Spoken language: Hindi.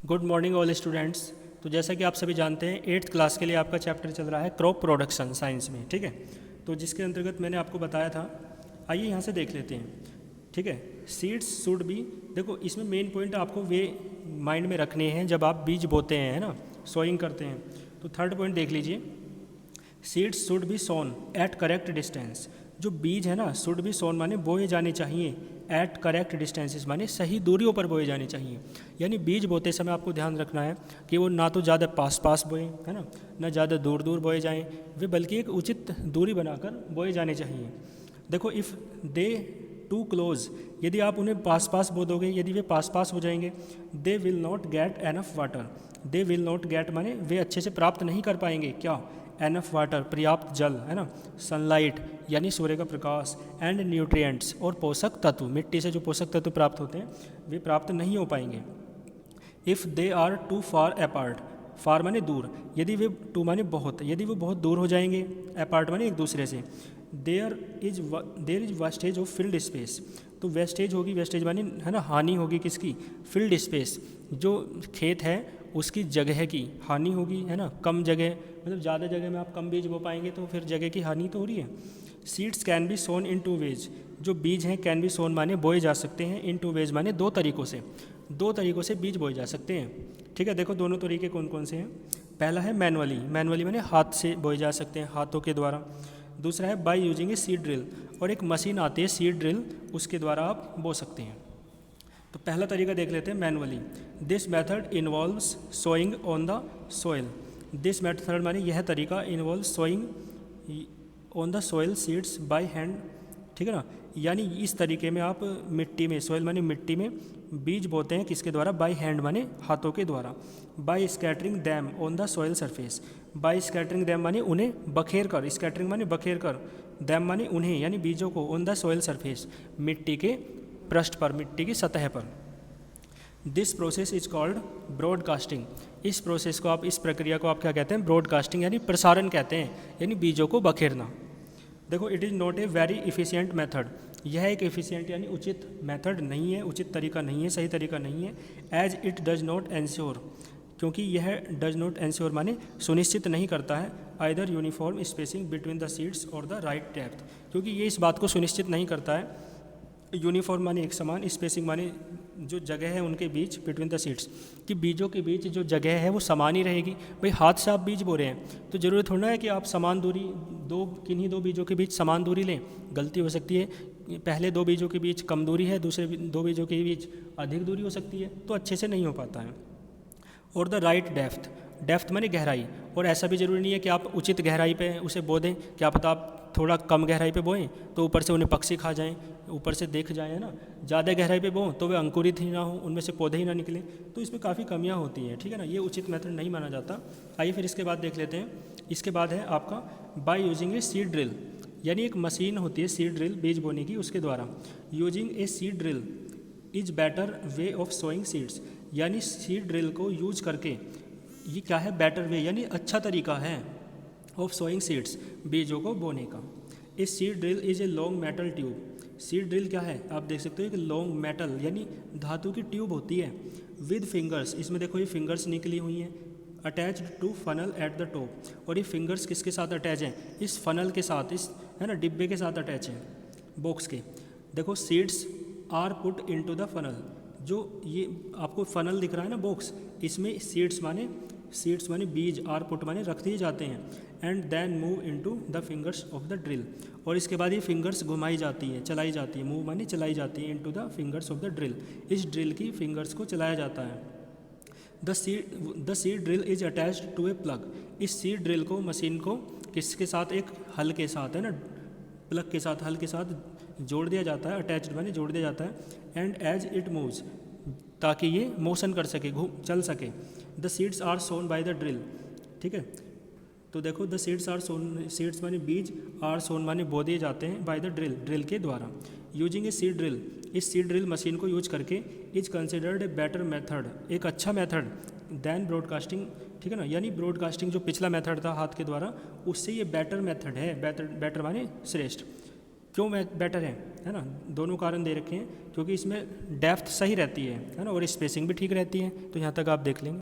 Good morning all students. तो जैसा कि आप सभी जानते हैं 8th क्लास के लिए आपका चैप्टर चल रहा है क्रॉप प्रोडक्शन साइंस में, ठीक है। तो जिसके अंतर्गत मैंने आपको बताया था, आइए यहाँ से देख लेते हैं, ठीक है। सीड्स शुड बी, देखो इसमें मेन पॉइंट आपको वे माइंड में रखने हैं जब आप बीज बोते हैं, है ना, सोइंग करते हैं। तो थर्ड पॉइंट देख लीजिए, seeds should be sown at correct distance. जो बीज है ना, शुड बी सोन माने बोए जाने चाहिए, एट करेक्ट डिस्टेंसेस माने सही दूरियों पर बोए जाने चाहिए। यानी बीज बोते समय आपको ध्यान रखना है कि वो ना तो ज़्यादा पास पास बोए, है ना ज़्यादा दूर दूर बोए जाएं, वे बल्कि एक उचित दूरी बनाकर बोए जाने चाहिए। देखो इफ़ दे टू क्लोज, यदि आप उन्हें पास पास बो दोगे, यदि वे पास पास हो जाएंगे, they will not get enough water. They will not gate माने वे अच्छे से प्राप्त नहीं कर पाएंगे, क्या, एनफ वाटर, पर्याप्त जल, है ना, सनलाइट यानी सूर्य का प्रकाश, एंड न्यूट्रिएंट्स और पोषक तत्व, मिट्टी से जो पोषक तत्व प्राप्त होते हैं वे प्राप्त नहीं हो पाएंगे। If they are too far apart, far माने दूर, यदि वे टू माने बहुत, यदि वो बहुत दूर हो जाएंगे, अपार्ट माने एक दूसरे से, there is wastage of field space. तो वेस्टेज होगी, वेस्टेज माने है ना हानि होगी किसकी, फील्ड स्पेस, जो खेत है उसकी जगह की हानि होगी, है ना, कम जगह मतलब ज़्यादा जगह में आप कम बीज बो पाएंगे तो फिर जगह की हानि तो हो रही है। Seeds can be sown in two ways, जो बीज हैं कैन बी सोन माने बोए जा सकते हैं, इन टू वेज माने दो तरीक़ों से बीज बोए जा सकते हैं, ठीक है। देखो दोनों तरीके कौन कौन से हैं। पहला है मैनुअली, मैनुअली माने हाथ से बोए जा सकते हैं, हाथों के द्वारा। दूसरा है by using a seed drill, और एक मशीन आती है सीड ड्रिल, उसके द्वारा आप बो सकते हैं। तो पहला तरीका देख लेते हैं manually. This method involves sowing on the soil. This method माने यह तरीका involve sowing on the soil seeds by hand, ठीक है ना। यानी इस तरीके में आप मिट्टी में, सोइल माने मिट्टी में बीज बोते हैं, किसके द्वारा, बाय हैंड माने हाथों के द्वारा। By scattering them on the soil surface, by scattering them माने उन्हें बखेर कर, स्कैटरिंग माने बखेर कर, दैम माने उन्हें यानी बीजों को, ऑन द सोइल सरफेस मिट्टी के पृष्ठ पर, मिट्टी की सतह पर। This process is called broadcasting. इस प्रोसेस को आप, इस प्रक्रिया को आप क्या कहते हैं, ब्रॉडकास्टिंग यानी प्रसारण कहते हैं, यानी बीजों को बखेरना। देखो it is not a very efficient method, यह एक एफिशिएंट यानी उचित मेथड नहीं है, उचित तरीका नहीं है, सही तरीका नहीं है। As it does not ensure, क्योंकि यह डज नॉट एंश्योर माने सुनिश्चित नहीं करता है, either uniform spacing between the seeds और द राइट डेप्थ, क्योंकि ये इस बात को सुनिश्चित नहीं करता है, यूनिफॉर्म माने एक समान, स्पेसिंग माने जो जगह है उनके बीच, बिटवीन द सीड्स, कि बीजों के बीच जो जगह है वो समान ही रहेगी। भाई हाथ से आप बीज बो रहे हैं तो ज़रूरी थोड़ा है कि आप समान दूरी, किन्हीं दो बीजों के बीच समान दूरी लें, गलती हो सकती है, पहले दो बीजों के बीच कम दूरी है, दूसरे दो बीजों के बीच अधिक दूरी हो सकती है, तो अच्छे से नहीं हो पाता है। और द राइट डेप्थ, डेप्थ माने गहराई, और ऐसा भी ज़रूरी नहीं है कि आप उचित गहराई पे उसे बो दें, क्या पता आप थोड़ा कम गहराई पे बोएं तो ऊपर से उन्हें पक्षी खा जाएं, ऊपर से देख जाएं, है ना। ज़्यादा गहराई पे बों तो वे अंकुरित ही ना हो, उनमें से पौधे ही ना निकले, तो इसमें काफ़ी कमियां होती हैं, ठीक है ना। ये उचित मेथड नहीं माना जाता। आइए फिर इसके बाद देख लेते हैं। इसके बाद है आपका by using a seed drill, यानी एक मशीन होती है सीड ड्रिल बीज बोने की, उसके द्वारा। Using a seed drill is better way of sowing seeds, यानी सीड ड्रिल को यूज करके, ये क्या है, बेटर वे यानी अच्छा तरीका है, ऑफ सोइंग सीड्स बीजों को बोने का। इस seed drill is a long metal tube. Seed drill क्या है, आप देख सकते हो कि लॉन्ग मेटल यानी धातु की ट्यूब होती है, विद फिंगर्स, इसमें देखो ये फिंगर्स निकली हुई हैं, attached to funnel at the top, और ये फिंगर्स किसके साथ अटैच हैं, इस फनल के साथ, इस है ना डिब्बे के साथ अटैच हैं, बॉक्स के। देखो seeds are put into the funnel, जो ये आपको फनल दिख रहा है ना बॉक्स, इसमें सीड्स माने बीज, आर पुट माने रख दिए जाते हैं, and then move into the fingers of the drill, और इसके बाद ये फिंगर्स घुमाई जाती हैं, चलाई जाती है, मूव माने चलाई जाती है, into the fingers of the drill, इस ड्रिल की फिंगर्स को चलाया जाता है। The seed drill is attached to a plug, इस सीड ड्रिल को, मशीन को किसके साथ, एक हल के साथ, है ना, प्लग के साथ, हल के साथ जोड़ दिया जाता है, अटैच्ड माने जोड़ दिया जाता है, एंड एज इट मूव्स, ताकि ये मोशन कर सके, चल सके। The seeds are sown by the drill, ठीक है। तो देखो the seeds are sown, seeds माने बीज, आर सोन माने बो दिए जाते हैं, बाय द ड्रिल, ड्रिल के द्वारा। यूजिंग ए सीड ड्रिल, इस सीड ड्रिल मशीन को यूज करके, is considered a better method, एक अच्छा मेथड, दैन ब्रॉडकास्टिंग, ठीक है ना। यानी ब्रॉडकास्टिंग जो पिछला मेथड था हाथ के द्वारा, उससे ये बेटर मेथड है, बेटर माने श्रेष्ठ। क्यों बेटर है ना। दोनों कारण दे रखे हैं, क्योंकि इसमें डेप्थ सही रहती है ना, और स्पेसिंग भी ठीक रहती है। तो यहाँ तक आप देख लेंगे।